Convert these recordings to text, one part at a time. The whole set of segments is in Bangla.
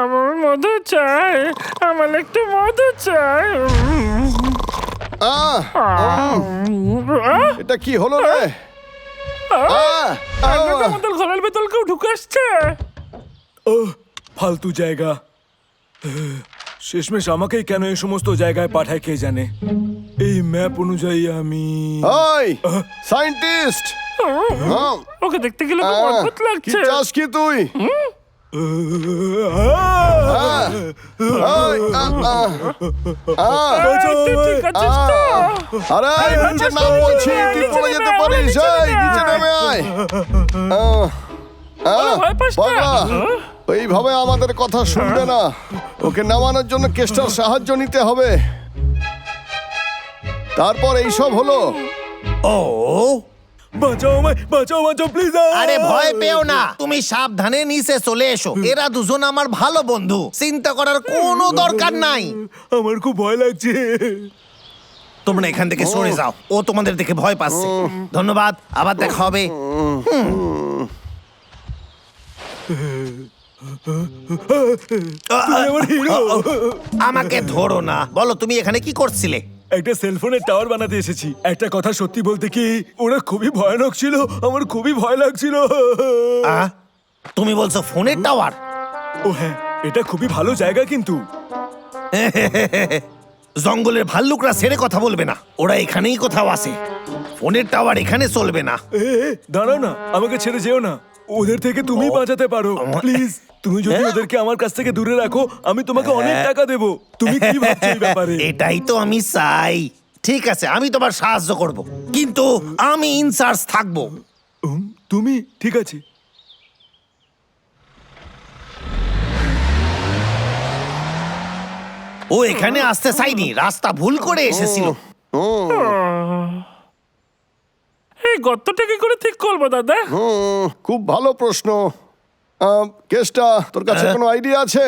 আমার মধু চাই, আমার একটু মধু চাই। এটা কি হলো রে? আমাদের ঘরের ভেতর কেউ ঢুকে আসছে। ফালতু জায়গা। শেষমেশ আমাকেই কেন এই সমস্ত জায়গায় পাঠায় কে জানে। এই ম্যাপ অনুযায়ী আমি ওই সায়েন্টিস্ট, ওকে দেখতে গেলে খুব অদ্ভুত কি লাগছে। চাস কি তুই? তুই ঠিক আছিস তো? আরে নিচে নাম বলছি, তুই পড়ে যেতে পারিস। এই নিচে নেমে আয়। ভয় পাস না? পাগলা, এইভাবে আমাদের কথা শুনবে না। ওকে নামানোর জন্য কেষ্টার সাহায্য নিতে হবে। তারপর এইসব হলো। ও বাঁচাও আমায়, বাঁচাও, বাঁচাও প্লিজ। আরে ভয় পেও না, তুমি সাবধানে নিচে চলে এসো। এরা দুজন আমার ভালো বন্ধু, চিন্তা করার কোনো দরকার নাই। আমার খুব ভয় লাগছে। তোমরা এখান থেকে সরে যাও, ও তোমাদের দেখে ভয় পাচ্ছে। ধন্যবাদ, আবার দেখা হবে। তুমি আমার হিরো। আমাকে ধরো না, বলো তুমি এখানে কি করছিলে? একটা সেলফোনের টাওয়ার বানাতে এসেছি। একটা কথা সত্যি বলতে কি, ওরা খুবই ভয়ানক ছিল, আমার খুবই ভয় লাগছিল। তুমি বলছো ফোনের টাওয়ার? ও হ্যাঁ, এটা খুবই ভালো জায়গা কিন্তু। জঙ্গলের ভাল্লুকরা ছেড়ে কথা বলবে না, ওরা এখানেই কোথাও আছে। ফোনের টাওয়ার এখানে চলবে না। দাঁড়াও না, আমাকে ছেড়ে যেও না। ওদের থেকে তুমি বাঁচাতে পারো প্লিজ। তুমি যদি ওদেরকে আমার কাছ থেকে দূরে রাখো, আমি তোমাকে অনেক টাকা দেবো। তুমি কি ভাবছো এই ব্যাপারে? এটাই তো আমি চাই। ঠিক আছে, আমি তোমার সাহায্য করব, কিন্তু আমি ইনচার্জ থাকবো। তুমি ঠিক আছে। ও এখানে আসতে চাইনি, রাস্তা ভুল করে এসেছিল। এই গর্তটা কি করে ঠিক করবো দাদা? খুব ভালো প্রশ্ন। কেষ্টা, তোর কাছে কোনো আইডিয়া আছে?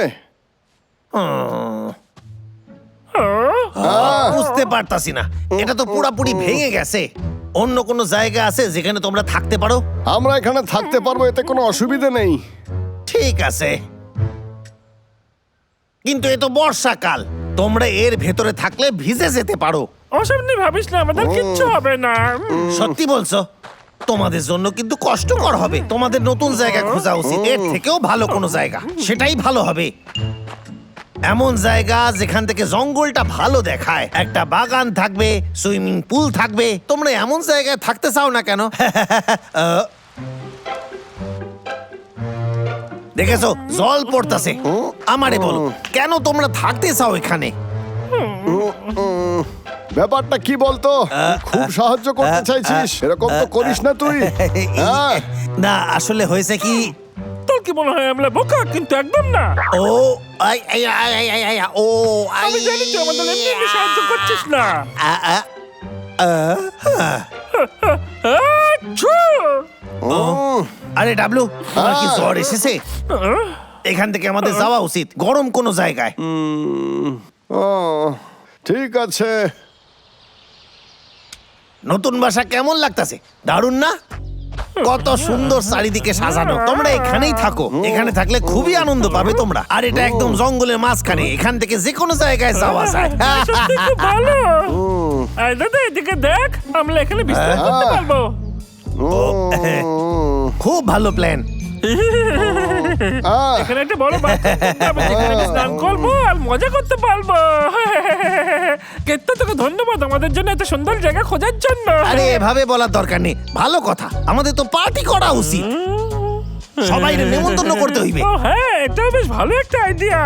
বুঝতে পারতাছি না, এটা তো পুরাপুরি ভেঙে গেছে। অন্য কোনো জায়গা আছে যেখানে তোমরা থাকতে পারো? আমরা এখানে থাকতে পারবো, এতে কোনো অসুবিধা নেই। ঠিক আছে, কিন্তু এ তো বর্ষাকাল, তোমরা এর ভেতরে থাকলে ভিজে যেতে পারো। ওসব নিয়ে ভাবিস না, আমাদের কিচ্ছু হবে না। সত্যি বলছো? তোমাদের জন্য কিন্তু কষ্টকর হবে। তোমাদের নতুন জায়গা খোঁজা উচিত, এর থেকেও ভালো কোনো জায়গা, সেটাই ভালো হবে। এমন জায়গা যেখান থেকে জঙ্গলটা ভালো দেখায়, একটা বাগান থাকবে, সুইমিং পুল থাকবে। তোমরা এমন জায়গায় থাকতে চাও না কেন? দেখেছো জল পড়তাছে। আমারে বলো, কেন তোমরা থাকতে চাও এখানে? ব্যাপারটা কি বলতো? খুব সাহায্য করতে চাইছিস, এরকম তো করিস না তুই। না, আসলে হয়েছে কি, তোর কি মনে হয় আমরা বোকা? কিন্তু একদম না। ও আই আই আই আই আই আই ও আই, আমি জানি তুই আমাদের এমনি এমনি সাহায্য করছিস না। আচ্ছু! আরে ডাবলু, তোমার কি জ্বর এসেছে? এখান থেকে আমাদের যাওয়া উচিত, গরম কোনো জায়গায়। ঠিক আছে। নতুন বাসা কেমন লাগতাছে? দারুণ না? কত সুন্দর চারিদিকে সাজানো। তোমরা এখানেই থাকো, এখানে থাকলে খুবই আনন্দ পাবে তোমরা। আর এটা একদম জঙ্গলের মাঝখানে, এখান থেকে যে কোনো জায়গায় যাওয়া যায়। সত্যি খুব ভালো। এই দাদা এদিকে দেখ, আমরা এখানে বিশ্রাম করতে পারবো। খুব ভালো প্ল্যান। এখানে একটা বড় বাথরুম থাকবে, যেখানে আমি স্নান করবো আর মজা করতে পারবো। কেত্তা, তোকে ধন্যবাদ আমাদের জন্য এত সুন্দর জায়গা খোঁজার জন্য। আরে এভাবে বলার দরকার নেই, ভালো কথা। আমাদের তো পার্টি করা উচিত, সবাই নেমন্তন্ন করতে হইবে। ও হ্যাঁ, এটাও বেশ ভালো একটা আইডিয়া।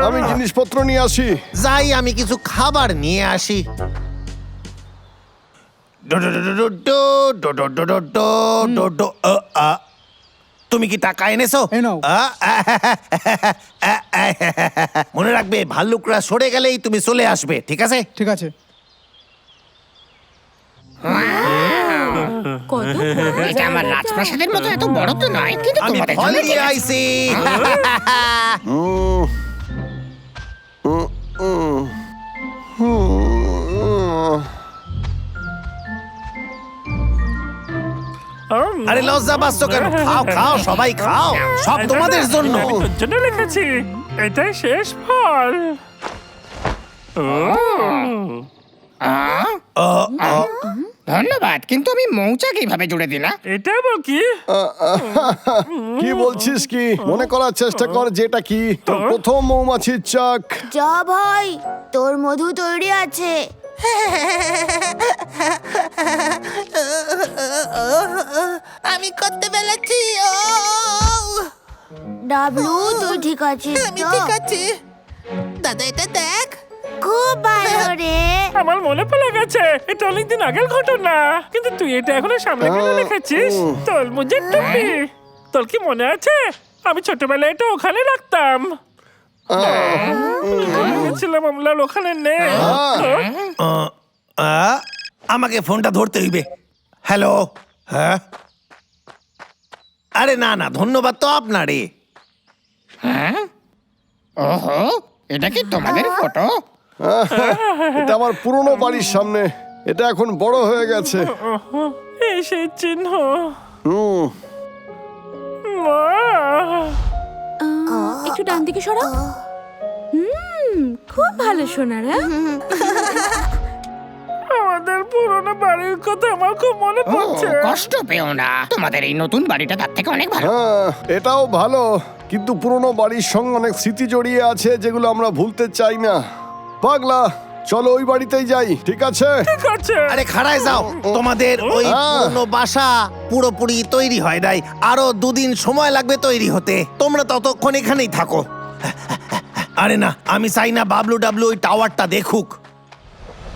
আমি জিনিসপত্র নিয়ে আসি। যাই, আমি কিছু খাবার নিয়ে আসি। তুমি কি টাকা এনেছো? মনে রাখবে, ভাল্লুকরা সরে গেলেই তুমি চলে আসবে, ঠিক আছে? ঠিক আছে। এটা আমার রাজপ্রাসাদের মতো এত বড় তো নয়, কিন্তু আমি তোমাদের ফল জন্য নিয়ে আইছি। আরে লজ্জা পাচ্ছ কেন? খাও খাও, সবাই খাও, সব তোমাদের জন্য। আমি তোর জন্য লিখেছি, এটাই শেষ ফল। ধন্যবাদ, কিন্তু আমি মৌচাক এইভাবে জুড়ে দিই না। এটা আবার কি? কি বলছিস কি? মনে করার চেষ্টা কর যেটা কি তোর প্রথম মৌমাছির চাক। যা ভাই, তোর মধু তৈরি আছে। আমি করতে পেরেছি। ডাবলু, তুই ঠিক আছিস আমি তো? ঠিক আছি। দাদা এটা দেখ। খুব ভালো রে। আমার মনে পড়ে গেছে, এটা অনেকদিন আগের ঘটনা, কিন্তু তুই এটা এখনো সামনে কেন লিখেছিস? তোর মুজে টুপি, তোর কি মনে আছে? আমি ছোটবেলায় এটা ওখানে রাখতাম। ভেবেছিলাম আমরা ওখানে নেই। আমাকে ফোনটা ধরতে হইবে। হ্যালো, হ্যাঁ? আরে না না, ধন্যবাদ তো আপনারে। ওহো, এটা কি তোমাদের ফটো? এটা আমার পুরনো বাড়ির সামনে, এটা এখন বড় হয়ে গেছে। এই সেই চিহ্ন। হুম, মা, একটু ডান দিকে সরাও। খুব ভালো সোনারা। আমাদের পুরনো বাড়ির কথা আমার খুব মনে পড়ছে। কষ্ট পেও না, তোমাদের এই নতুন বাড়িটা তার থেকে অনেক ভালো। হ্যাঁ, এটাও ভালো, কিন্তু পুরনো বাড়ির সঙ্গে অনেক স্মৃতি জড়িয়ে আছে যেগুলো আমরা ভুলতে চাই না। পাগলা, চলো ওই বাড়িতেই যাই, ঠিক আছে? ঠিক আছে। আরে খাড়ায় যাও, তোমাদের ওই হ্যাঁ। পুরনো বাসা পুরোপুরি তৈরি হয় নাই, আরো 2 দিন সময় লাগবে তৈরি হতে। তোমরা ততক্ষণ এখানেই থাকো। আরে না, আমি চাই না বাবলু ডাবলু ওই টাওয়ারটা দেখুক।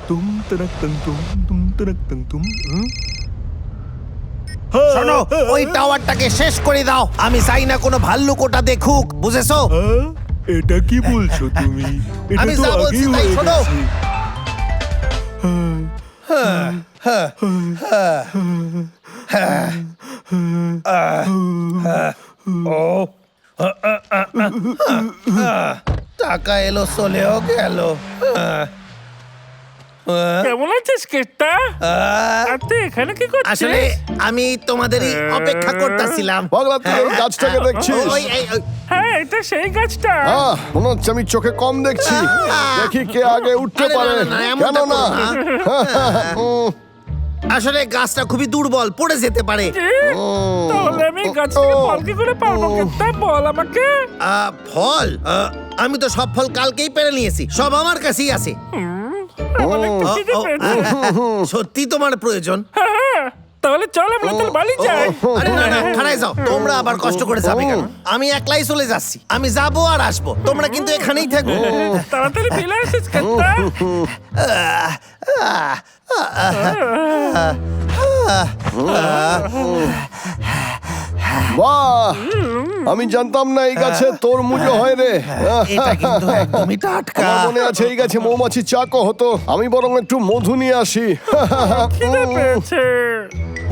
তুম তনক তন তুম, তুম তনক তন তুম। শোনো, ওই টাওয়ারটাকে শেষ করে দাও। আমি চাই না কোনো ভাল্লুক ওটা দেখুক, বুঝেছো? হ্যাঁ? এটা কি বলছো তুমি? এটা আমি তো যা বলছি আগেই তাই হয়ে শোনো। গেছে। টাকা এলো, চলেও গেল। কেমন আছিস কেষ্টা? আর তুই এখানে কি করছিস? আসলে আমি তোমাদেরই অপেক্ষা করতেছিলাম। পাগলা, তুই এই গাছটাকে দেখছিস? হ্যাঁ, এটা সেই গাছটা। মনে হচ্ছে আমি চোখে কম দেখছি। দেখি কে আগে উঠতে আরে না, পারে। না, না, এমনটা কেন না? করো আসলে গাছটা খুবই দুর্বল, পড়ে যেতে পারে। কি? তাহলে আমি গাছ থেকে ফল কি করে পারবো কেষ্টা? বল আমাকে। ফল? আমি তো সব ফল কালকেই পেরে নিয়েছি, সব আমার কাছেই আছে। আমার একটু খিদে পেয়েছে। সত্যি তোমার প্রয়োজন? হ্যাঁ, তাহলে চল আমরা তোর বাড়ি যাই। আরে না না, খাড়ায় যাও, তোমরা আবার কষ্ট করে যাবে কেন? আমি একলাই চলে যাচ্ছি, আমি যাবো আর আসবো, তোমরা কিন্তু এখানেই থাকো। তাড়াতাড়ি ফিরে আসিস কেষ্টা। বাহ, আমি জানতাম না এই গাছে তোর মুজো হয় রে। এটা কিন্তু একদমই টাটকা। আমার মনে আছে এই গাছে মৌমাছি চাকও হতো। আমি বরং একটু মধু নিয়ে আসি। খিদে পেয়েছে।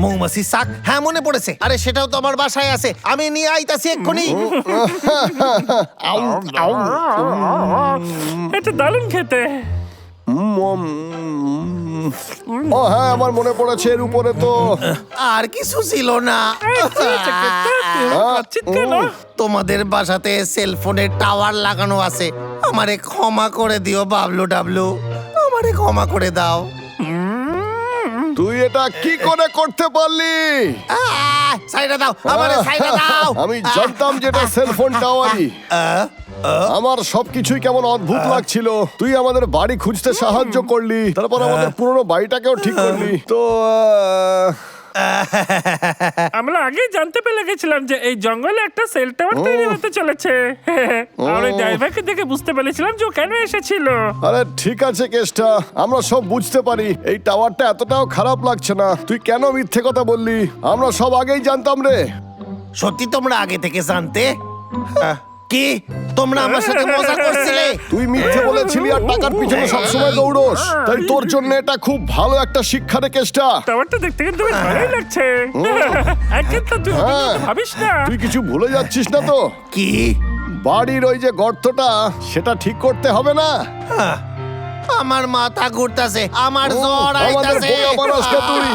মৌমাছি শাক? হ্যাঁ, মনে পড়েছে। আরে সেটাও তো আমার বাসায় আছে, আমি নিয়ে আইতাছি এক্ষুনি। এটা দারুণ খেতে। ও হ্যাঁ, আমার মনে পড়েছে, এর উপরে তো আর কিছু ছিল না। এই, কি হয়েছে কেষ্টা? তুই খাচ্ছিস কেন? তোমাদের বাসাতে সেলফোনের টাওয়ার লাগানো আছে, আমারে ক্ষমা করে দিও বাবলু ডাবলু, আমারে ক্ষমা করে দাও। তুই এটা কি করে করতে পারলি? সাইডে দাও, আমারে সাইডে দাও। আমি জানতাম যেটা সেলফোন টাওয়ারই। আমার সবকিছুই কেমন অদ্ভুত লাগছিল। তুই আমাদের বাড়ি খুঁজতে সাহায্য করলি, তারপর আমাদের পুরনো বাড়িটাকেও ঠিক করলি। তো আমরা আগেই জানতে পেরে গেছিলাম যে এই জঙ্গলে একটা সেল টাওয়ার তৈরি হতে চলেছে। আর ওই ড্রাইভারকে দেখে বুঝতে পেরেছিলাম যে ও কেন এসেছিল। আরে ঠিক আছে কেষ্টা, আমরা সব বুঝতে পারি। এই টাওয়ারটা এতটাও খারাপ লাগছে না। তুই কেন মিথ্যে কথা বললি? আমরা সব আগেই জানতাম রে। সত্যি তোমরা আগে থেকে জানতে? কি তোমরা আমার সাথে মজা করছিলে? তুই মিথ্যে বলেছিলি আর টাকার পিছনে সবসময় দৌড়োস। তাই তোর জন্য এটা খুব ভালো একটা শিক্ষা রে কেষ্টা। টাওয়ারটা দেখতে কিন্তু বেশ ভালোই লাগছে। কিন্তু তুই ওটা নিয়ে তো ভাবিস না। তুই কিছু ভুলে যাচ্ছিস না তো? কি? বাড়ির ওই যে গর্তটা, সেটা ঠিক করতে হবে না? আমার মাথা ঘুরতাছে, আমার জ্বর আমাদের আইতাছে। বোকা বানাস না তুই।